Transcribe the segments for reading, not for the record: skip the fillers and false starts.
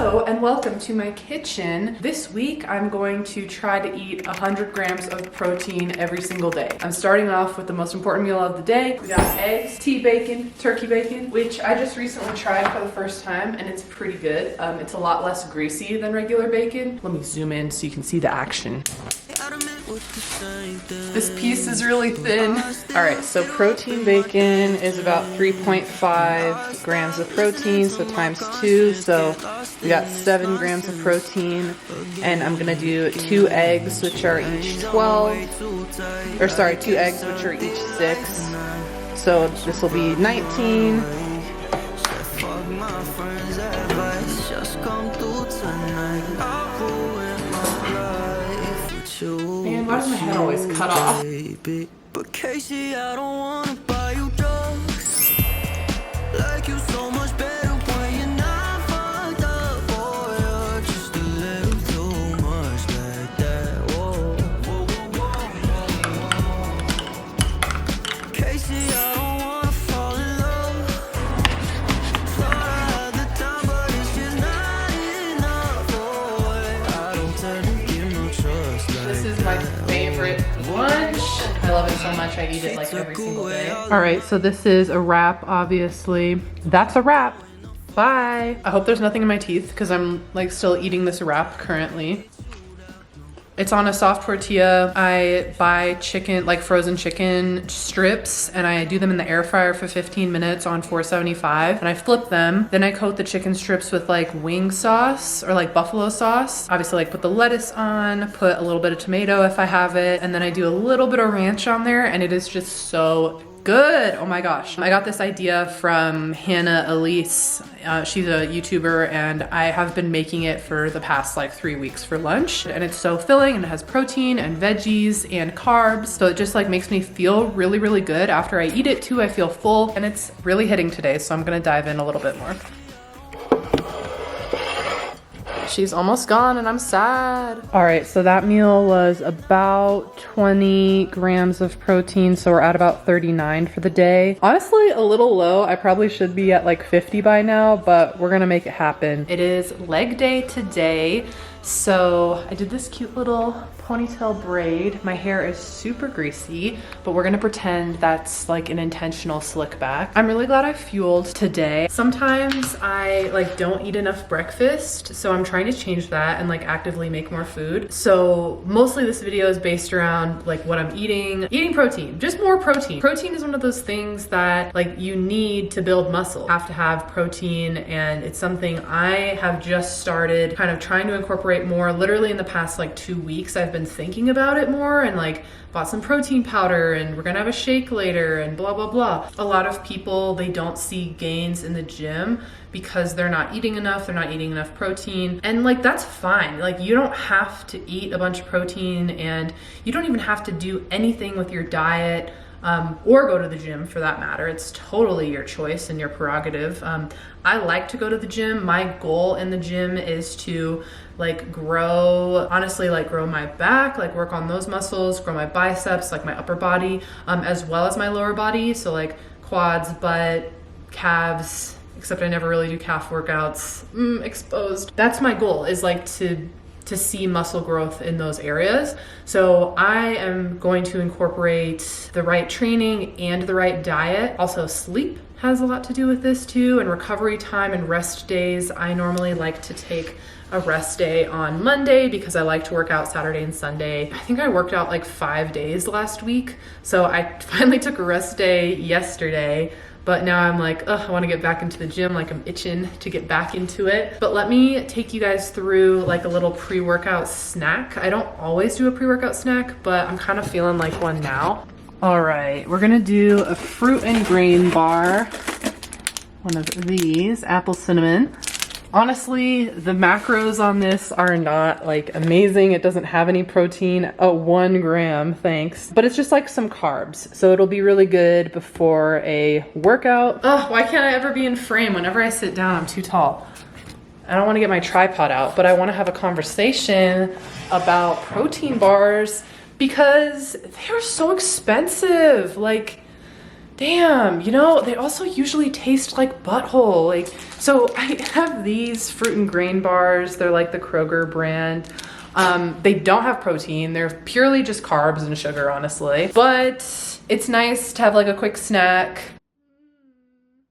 Hello and welcome to my kitchen. This week I'm going to try to eat 100 grams of protein every single day. I'm starting off with the most important meal of the day. We got eggs, tea bacon, turkey bacon, which I just recently tried for the first time and it's pretty good. It's a lot less greasy than regular bacon. Let me zoom in so you can see the action. This piece is really thin. All right, so protein bacon is about 3.5 grams of protein, so times 2. So we got 7 grams of protein, and I'm gonna do 2 eggs, which are each 12, or sorry, 2 eggs, which are each 6. So this will be 19. Man, why does my head always cut off? But Casey, I don't wanna buy you drugs. Like you so much better when you're not fucked up. Boy, you're just a little too much like that. Whoa, whoa, whoa, whoa. Casey, I don't wanna fall in love. Thought I had the time, but it's just not enough. Boy, I don't tend to give no trust like This is my favorite lunch. I love it so much, I eat it like every single day. All right, so this is a wrap, obviously. That's a wrap. Bye. I hope there's nothing in my teeth because I'm like still eating this wrap currently. It's on a soft tortilla. I buy chicken, like frozen chicken strips, and I do them in the air fryer for 15 minutes on 475, and I flip them. Then I coat the chicken strips with like wing sauce or like buffalo sauce. Obviously like put the lettuce on, put a little bit of tomato if I have it, and then I do a little bit of ranch on there, and it is just so good. Oh my gosh. I got this idea from Hannah Elise. She's a YouTuber and I have been making it for the past like 3 weeks for lunch, and it's so filling and it has protein and veggies and carbs. So it just like makes me feel really, really good. After I eat it too, I feel full and it's really hitting today. So I'm gonna dive in a little bit more. She's almost gone and I'm sad. All right, so that meal was about 20 grams of protein. So we're at about 39 for the day. Honestly, a little low. I probably should be at like 50 by now, but we're gonna make it happen. It is leg day today. So I did this cute little ponytail braid. My hair is super greasy, but we're gonna pretend that's like an intentional slick back. I'm really glad I fueled today. Sometimes I like don't eat enough breakfast, so I'm trying to change that and like actively make more food. So mostly this video is based around like what I'm eating protein, just more protein. Protein is one of those things that like you need to build muscle. You have to have protein, and it's something I have just started kind of trying to incorporate more. Literally in the past like 2 weeks, I've been thinking about it more and like bought some protein powder, and we're gonna have a shake later and blah, blah, blah. A lot of people, they don't see gains in the gym because they're not eating enough, they're not eating enough protein. And like, that's fine. Like you don't have to eat a bunch of protein, and you don't even have to do anything with your diet or go to the gym for that matter. It's totally your choice and your prerogative. I like to go to the gym. My goal in the gym is to like grow, honestly, like grow my back, like work on those muscles, grow my biceps, like my upper body, as well as my lower body. So like quads, butt, calves, except I never really do calf workouts, exposed. That's my goal, is like to see muscle growth in those areas. So I am going to incorporate the right training and the right diet. Also sleep has a lot to do with this too, and recovery time and rest days. I normally like to take a rest day on Monday because I like to work out Saturday and Sunday. I think I worked out like 5 days last week. So I finally took a rest day yesterday. But now I'm like, I want to get back into the gym, like I'm itching to get back into it. But let me take you guys through like a little pre-workout snack. I don't always do a pre-workout snack, but I'm kind of feeling like one now. All right, we're gonna do a fruit and grain bar. One of these, apple cinnamon. Honestly, the macros on this are not like amazing. It doesn't have any protein. 1 gram, thanks. But it's just like some carbs. So it'll be really good before a workout. Oh, why can't I ever be in frame? Whenever I sit down, I'm too tall. I don't want to get my tripod out, but I want to have a conversation about protein bars because they're so expensive. Like, Damn, you know, they also usually taste like butthole. Like, so I have these fruit and grain bars. They're like the Kroger brand. They don't have protein. They're purely just carbs and sugar, honestly. But it's nice to have like a quick snack.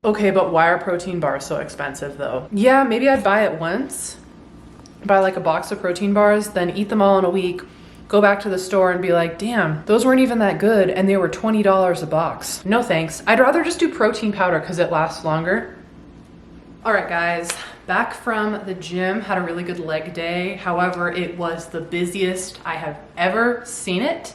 Okay, but why are protein bars so expensive though? Yeah, maybe I'd buy it once. Buy like a box of protein bars, then eat them all in a week. Go back to the store and be like, damn, those weren't even that good and they were $20 a box. No thanks. I'd rather just do protein powder because it lasts longer. All right, guys, back from the gym, had a really good leg day. However, it was the busiest I have ever seen it.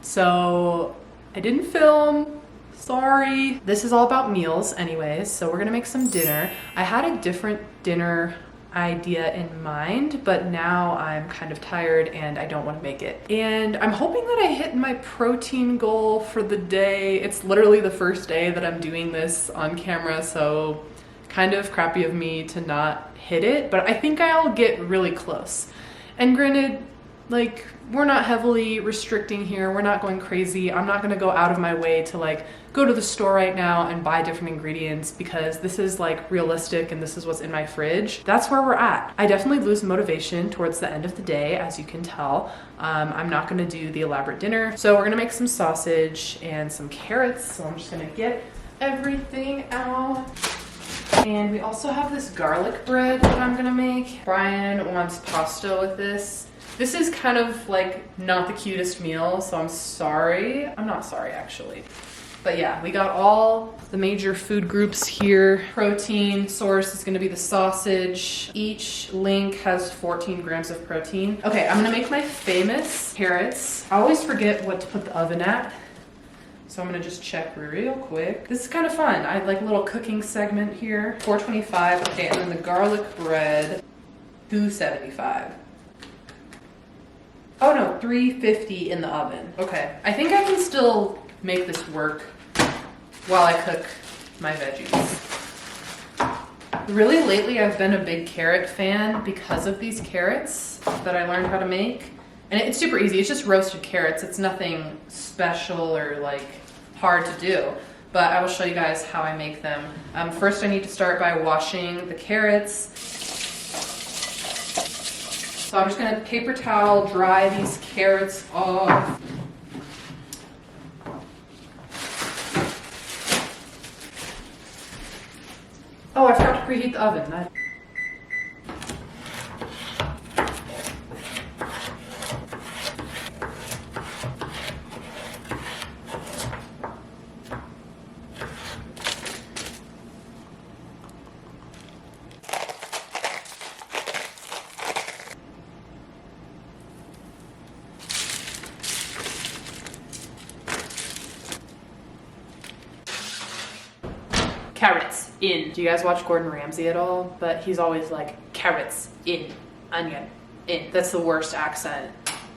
So I didn't film, sorry. This is all about meals anyways, so we're gonna make some dinner. I had a different dinner idea in mind, but now I'm kind of tired and I don't want to make it. And I'm hoping that I hit my protein goal for the day. It's literally the first day that I'm doing this on camera, so kind of crappy of me to not hit it, but I think I'll get really close. And granted, like, we're not heavily restricting here. We're not going crazy. I'm not gonna go out of my way to like go to the store right now and buy different ingredients because this is like realistic and this is what's in my fridge. That's where we're at. I definitely lose motivation towards the end of the day, as you can tell. I'm not gonna do the elaborate dinner. So we're gonna make some sausage and some carrots. So I'm just gonna get everything out. And we also have this garlic bread that I'm gonna make. Brian wants pasta with this. This is kind of like not the cutest meal, so I'm sorry. I'm not sorry actually. But yeah, we got all the major food groups here. Protein source is gonna be the sausage. Each link has 14 grams of protein. Okay, I'm gonna make my famous carrots. I always forget what to put the oven at. So I'm gonna just check real quick. This is kind of fun. I like a little cooking segment here. 425, okay, and then the garlic bread, 275. Oh no, 350 in the oven. Okay, I think I can still make this work while I cook my veggies. Really lately I've been a big carrot fan because of these carrots that I learned how to make. And it's super easy, it's just roasted carrots. It's nothing special or like hard to do, but I will show you guys how I make them. First I need to start by washing the carrots. So I'm just gonna paper towel dry these carrots off. Oh, I forgot to preheat the oven. Carrots in. Do you guys watch Gordon Ramsay at all? But he's always like, carrots in, onion in. That's the worst accent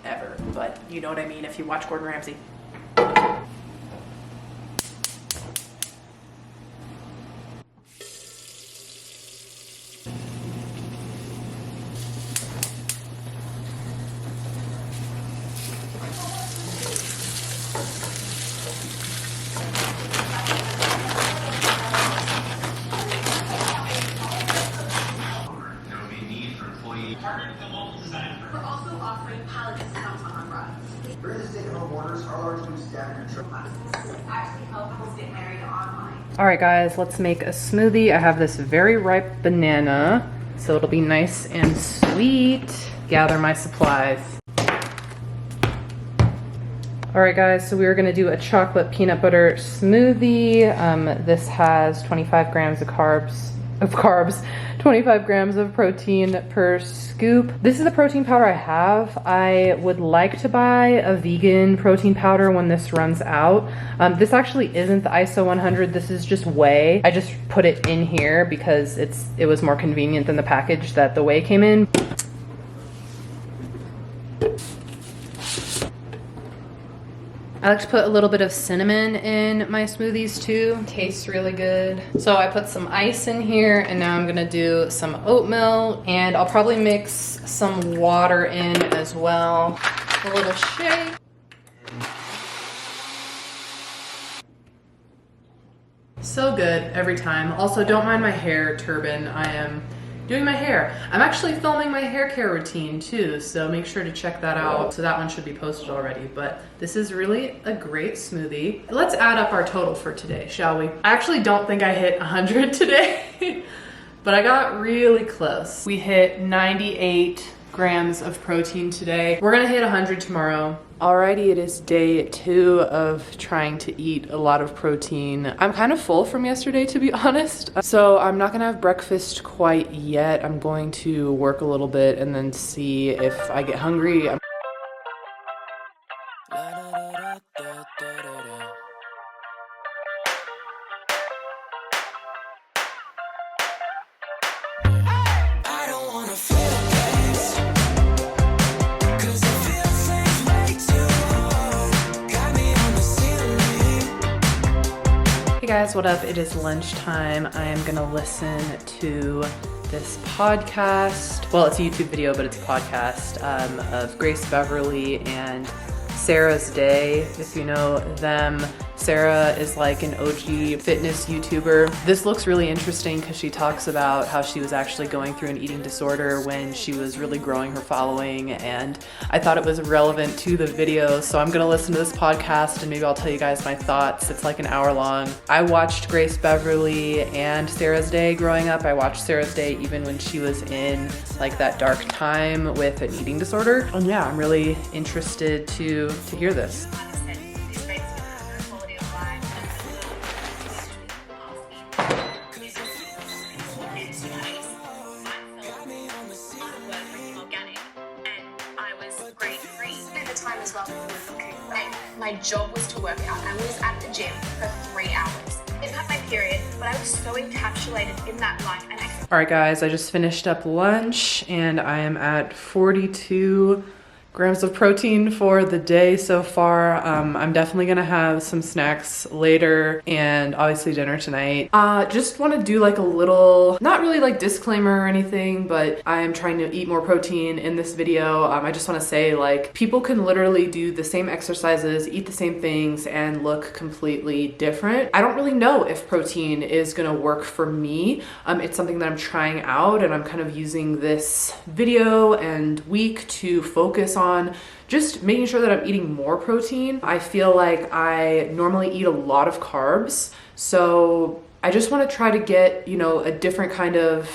ever, but you know what I mean if you watch Gordon Ramsay. We're also offering pallet discounts on rugs. British stay-at-home orders are largely standard. Actually help couples get married online. All right, guys, let's make a smoothie. I have this very ripe banana, so it'll be nice and sweet. Gather my supplies. All right, guys, so we are gonna do a chocolate peanut butter smoothie. This has 25 grams of carbs, 25 grams of protein per scoop. This is the protein powder I have. I would like to buy a vegan protein powder when this runs out. This actually isn't the ISO 100, this is just whey. I just put it in here because it was more convenient than the package that the whey came in. I like to put a little bit of cinnamon in my smoothies too. Tastes really good. So I put some ice in here and now I'm gonna do some oatmeal and I'll probably mix some water in as well. A little shake. So good every time. Also, don't mind my hair turban. I am doing my hair. I'm actually filming my hair care routine too, so make sure to check that out. So that one should be posted already, but this is really a great smoothie. Let's add up our total for today, shall we? I actually don't think I hit 100 today, but I got really close. We hit 98 grams of protein today. We're gonna hit 100 tomorrow. Alrighty, it is day 2 of trying to eat a lot of protein. I'm kind of full from yesterday, to be honest. So I'm not gonna have breakfast quite yet. I'm going to work a little bit and then see if I get hungry. I don't wanna feel this, 'cause it feels like way too hard. Got me on the ceiling. Hey guys, what up? It is lunchtime. I am gonna listen to this podcast. Well, it's a YouTube video, but it's a podcast of Grace Beverly and Sarah's Day. If you know them, Sarah is like an OG fitness YouTuber. This looks really interesting because she talks about how she was actually going through an eating disorder when she was really growing her following, and I thought it was relevant to the video, so I'm gonna listen to this podcast and maybe I'll tell you guys my thoughts. It's like an hour long. I watched Grace Beverly and Sarah's Day growing up. I watched Sarah's Day even when she was in like that dark time with an eating disorder. And yeah, I'm really interested to hear this. My job was to work out. I was at the gym for 3 hours. I didn't have my period, but I was so encapsulated in that life. And all right, guys, I just finished up lunch and I am at 42 grams of protein for the day so far. I'm definitely gonna have some snacks later and obviously dinner tonight. Just wanna do like a little, not really like disclaimer or anything, but I'm trying to eat more protein in this video. I just wanna say like people can literally do the same exercises, eat the same things and look completely different. I don't really know if protein is gonna work for me. It's something that I'm trying out and I'm kind of using this video and week to focus on just making sure that I'm eating more protein. I feel like I normally eat a lot of carbs, so I just want to try to get, you know, a different kind of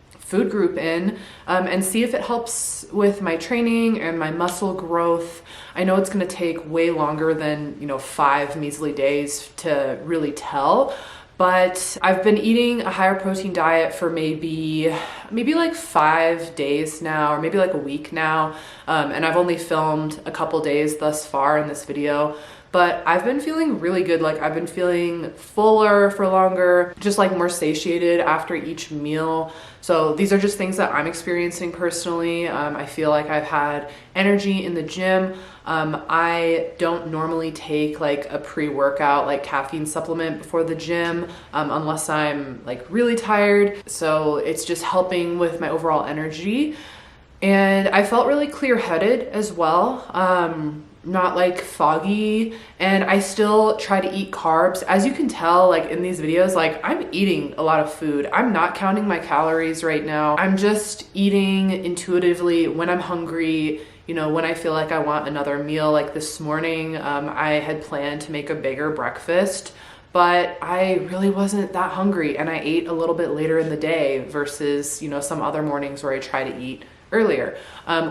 food group in and see if it helps with my training and my muscle growth. I know it's going to take way longer than, you know, 5 measly days to really tell. But I've been eating a higher protein diet for maybe like 5 days now, or maybe like a week now. And I've only filmed a couple days thus far in this video, but I've been feeling really good. Like I've been feeling fuller for longer, just like more satiated after each meal. So these are just things that I'm experiencing personally. I feel like I've had energy in the gym. I don't normally take like a pre-workout like caffeine supplement before the gym unless I'm like really tired. So it's just helping with my overall energy. And I felt really clear-headed as well. Not like foggy, and I still try to eat carbs. As you can tell, like in these videos, like I'm eating a lot of food. I'm not counting my calories right now. I'm just eating intuitively when I'm hungry, you know, when I feel like I want another meal. Like this morning, I had planned to make a bigger breakfast, but I really wasn't that hungry and I ate a little bit later in the day versus, you know, some other mornings where I try to eat earlier.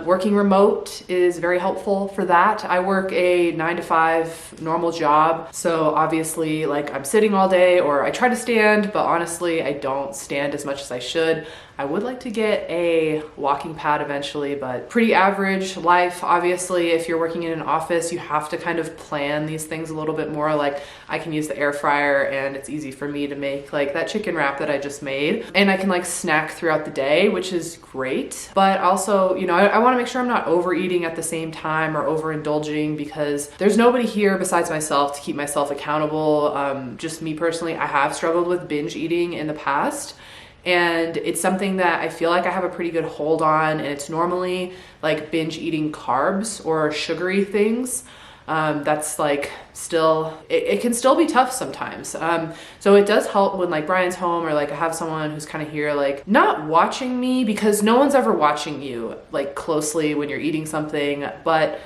Working remote is very helpful for that. I work a 9 to 5 normal job. So obviously like I'm sitting all day, or I try to stand, but honestly, I don't stand as much as I should. I would like to get a walking pad eventually, but pretty average life. Obviously, if you're working in an office, you have to kind of plan these things a little bit more. Like I can use the air fryer and it's easy for me to make like that chicken wrap that I just made. And I can like snack throughout the day, which is great. But also, you know, I want to make sure I'm not overeating at the same time or overindulging, because there's nobody here besides myself to keep myself accountable. Just me personally, I have struggled with binge eating in the past. And it's something that I feel like I have a pretty good hold on, and it's normally like binge eating carbs or sugary things. That's like still, it can still be tough sometimes. So it does help when like Brian's home, or like I have someone who's kind of here, like not watching me, because no one's ever watching you like closely when you're eating something, but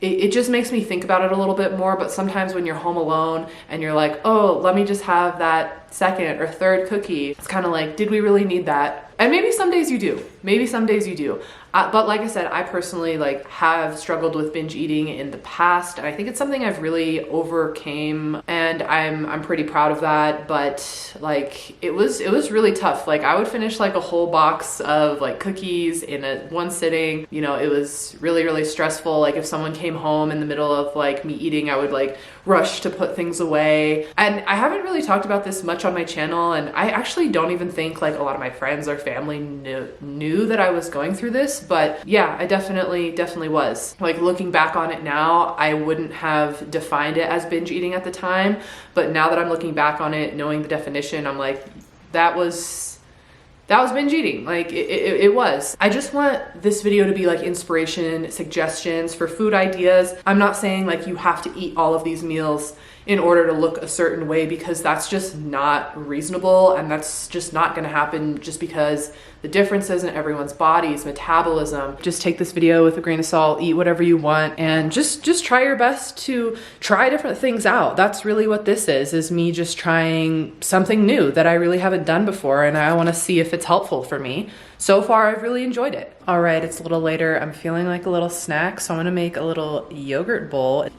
it just makes me think about it a little bit more. But sometimes when you're home alone and you're like, oh, let me just have that second or third cookie, it's kind of like, did we really need that? And maybe some days you do, maybe some days you do. But like I said, I personally like have struggled with binge eating in the past, and I think it's something I've really overcame, and I'm pretty proud of that. But like it was really tough. Like I would finish like a whole box of like cookies in one sitting. You know, it was really stressful. Like if someone came home in the middle of like me eating, I would like rush to put things away. And I haven't really talked about this much on my channel, and I actually don't even think like a lot of my friends or family knew that I was going through this. But yeah, I definitely was. Like looking back on it now, I wouldn't have defined it as binge eating at the time, but now that I'm looking back on it, knowing the definition, I'm like, that was binge eating. Like it was. I just want this video to be like inspiration, suggestions for food ideas. I'm not saying like you have to eat all of these meals in order to look a certain way, because that's just not reasonable, and that's just not gonna happen just because the differences in everyone's bodies, metabolism. Just take this video with a grain of salt, eat whatever you want, and just try your best to try different things out. That's really what this is me just trying something new that I really haven't done before, and I wanna see if it's helpful for me. So far, I've really enjoyed it. All right, it's a little later. I'm feeling like a little snack, so I'm gonna make a little yogurt bowl.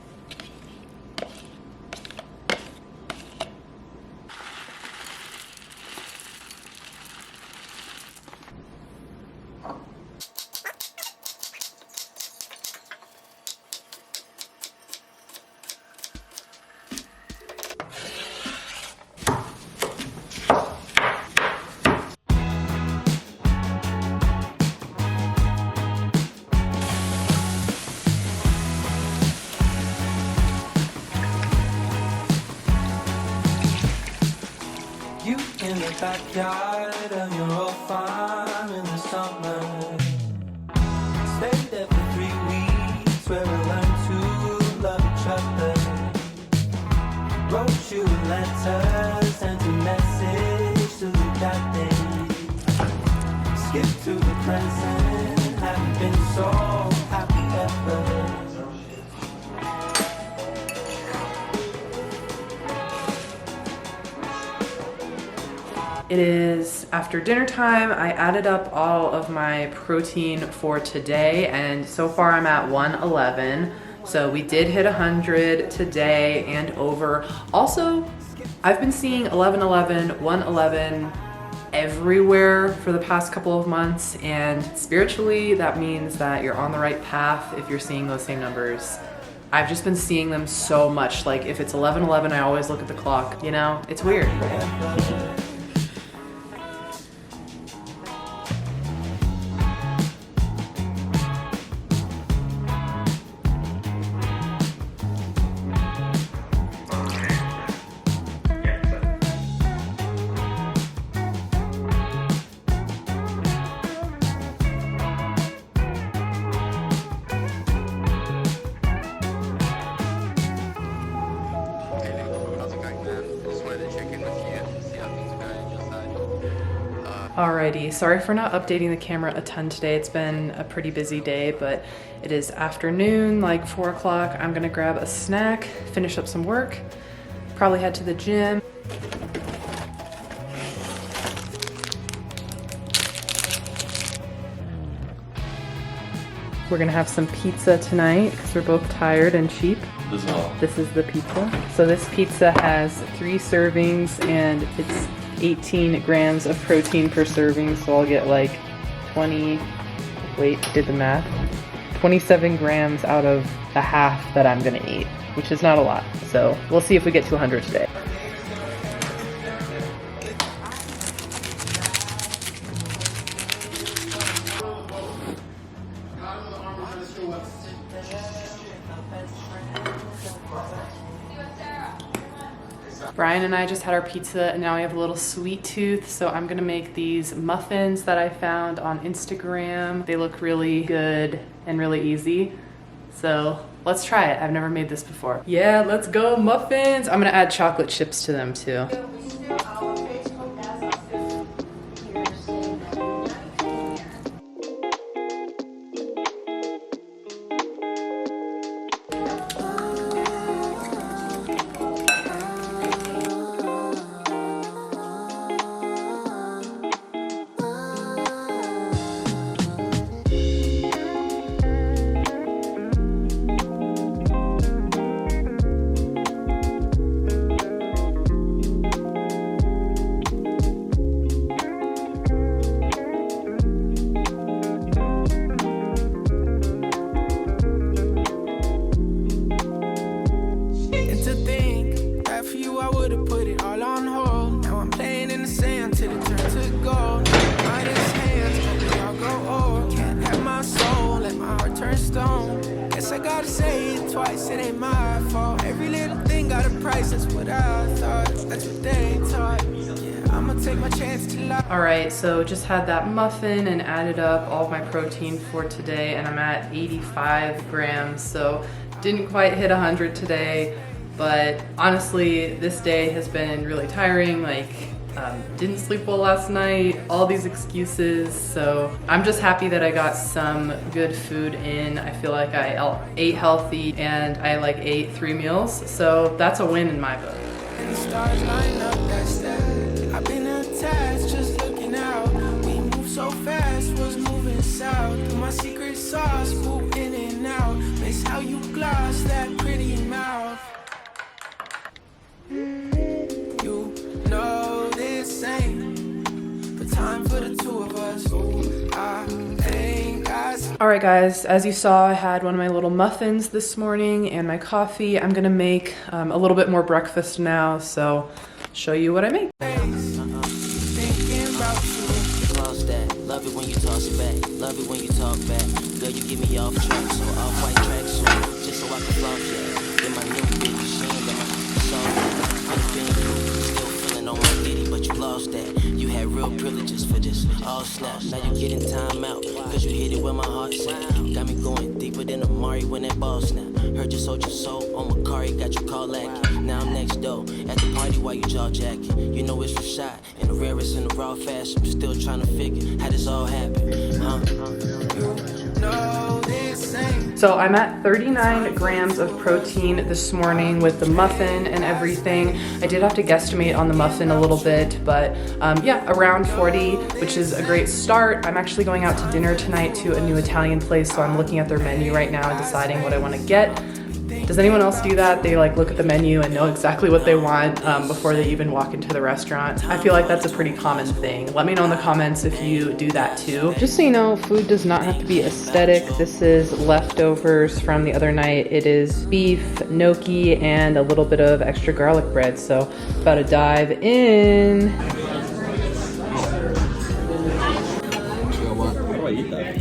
You in the backyard of your old farm in the summer. Stayed there for 3 weeks where we learned to love each other. Wrote you letters, sent a message to that day. Skip to the present, haven't been so happy ever. It is after dinner time. I added up all of my protein for today, and so far I'm at 111. So we did hit 100 today and over. Also, I've been seeing 1111, 111 everywhere for the past couple of months, and spiritually that means that you're on the right path if you're seeing those same numbers. I've just been seeing them so much. Like if it's 1111, I always look at the clock, you know? It's weird. Alrighty, sorry for not updating the camera a ton today. It's been a pretty busy day, but it is afternoon, like 4 o'clock. I'm gonna grab a snack, finish up some work, probably head to the gym. We're gonna have some pizza tonight because we're both tired and cheap. This is the pizza. So this pizza has 3 servings and it's 18 grams of protein per serving, so I'll get like did the math, 27 grams out of the half that I'm gonna eat, which is not a lot. So we'll see if we get to 100 today. Brian and I just had our pizza and now we have a little sweet tooth, so I'm gonna make these muffins that I found on Instagram. They look really good and really easy, so Let's try it. I've never made this before. Yeah, let's go muffins. I'm gonna add chocolate chips to them too. It ain't my fault. Every little thing got a price. That's what I thought. That's what they taught. Yeah, I'ma take my chance till I. All right, so just had that muffin and added up all of my protein for today, and I'm at 85 grams. So didn't quite hit 100 today, but honestly, this day has been really tiring. Like, didn't sleep well last night, all these excuses. So I'm just happy that I got some good food in. I feel like I ate healthy and I like ate 3 meals. So that's a win in my book. And the stars line up, that's that. I've been attached, just looking out. We move so fast, was moving south. My secret sauce, move in and out. Miss how you gloss that pretty mouth. You know this ain't the time for the two of us. Ooh, I ain't got. All right, guys, as you saw, I had one of my little muffins this morning and my coffee. I'm gonna make a little bit more breakfast now, so show you what I make. Thinking about you. Lost that. Love it when you toss it back. Love it when you talk back. Girl, you get me off track, so off white track soon, just so I can flop that. In my new bitch, she ain't got my song. Still feeling on my ditty, but you lost that. You had real privileges for this. All snap. Now you getting time out, cause you hit it where my heart's at. Got me going deeper than Amari when that ball snap. Heard you sold your soul on Macari, got you call lacking. Now I'm next door at the party while you jaw jacking. You know it's for shot in the rarest in the raw fashion. I'm still trying to figure how this all happened. No, this ain't. So I'm at 39 grams of protein this morning with the muffin and everything. I did have to guesstimate on the muffin a little bit, but yeah, around 40, which is a great start. I'm actually going out to dinner tonight to a new Italian place, so I'm looking at their menu right now and deciding what I want to get. Does anyone else do that? They like look at the menu and know exactly what they want before they even walk into the restaurant. I feel like that's a pretty common thing. Let me know in the comments if you do that too. Just so you know, food does not have to be aesthetic. This is leftovers from the other night. It is beef, gnocchi, and a little bit of extra garlic bread. So about to dive in. How do I eat that?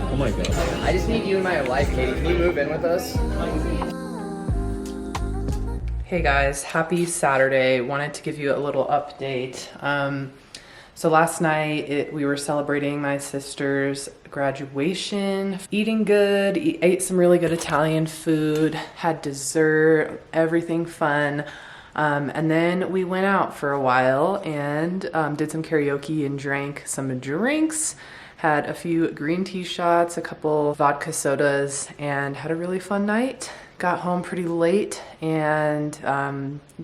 Oh my god. I just need you in my life, Katie. Can you move in with us? Hey guys, happy Saturday. Wanted to give you a little update. So last night we were celebrating my sister's graduation, eating good, ate some really good Italian food, had dessert, everything fun. And then we went out for a while and did some karaoke and drank some drinks. Had a few green tea shots, a couple vodka sodas, and had a really fun night. Got home pretty late and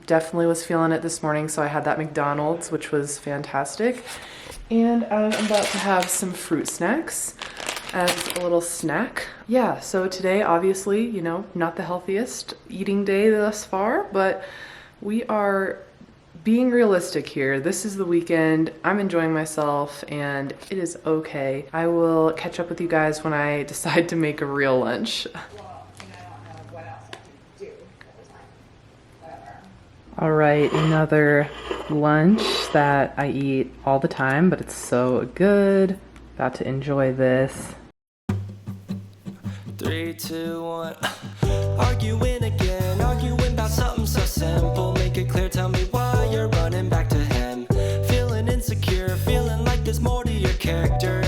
definitely was feeling it this morning, so I had that McDonald's, which was fantastic. And I'm about to have some fruit snacks as a little snack. Yeah, so today, obviously, you know, not the healthiest eating day thus far, but we are being realistic here. This is the weekend. I'm enjoying myself and it is okay. I will catch up with you guys when I decide to make a real lunch. All right, another lunch that I eat all the time, but it's so good. About to enjoy this. 3, 2, 1. Arguing again, arguing about something so simple. Make it clear, tell me why you're running back to him. Feeling insecure, feeling like there's more to your character.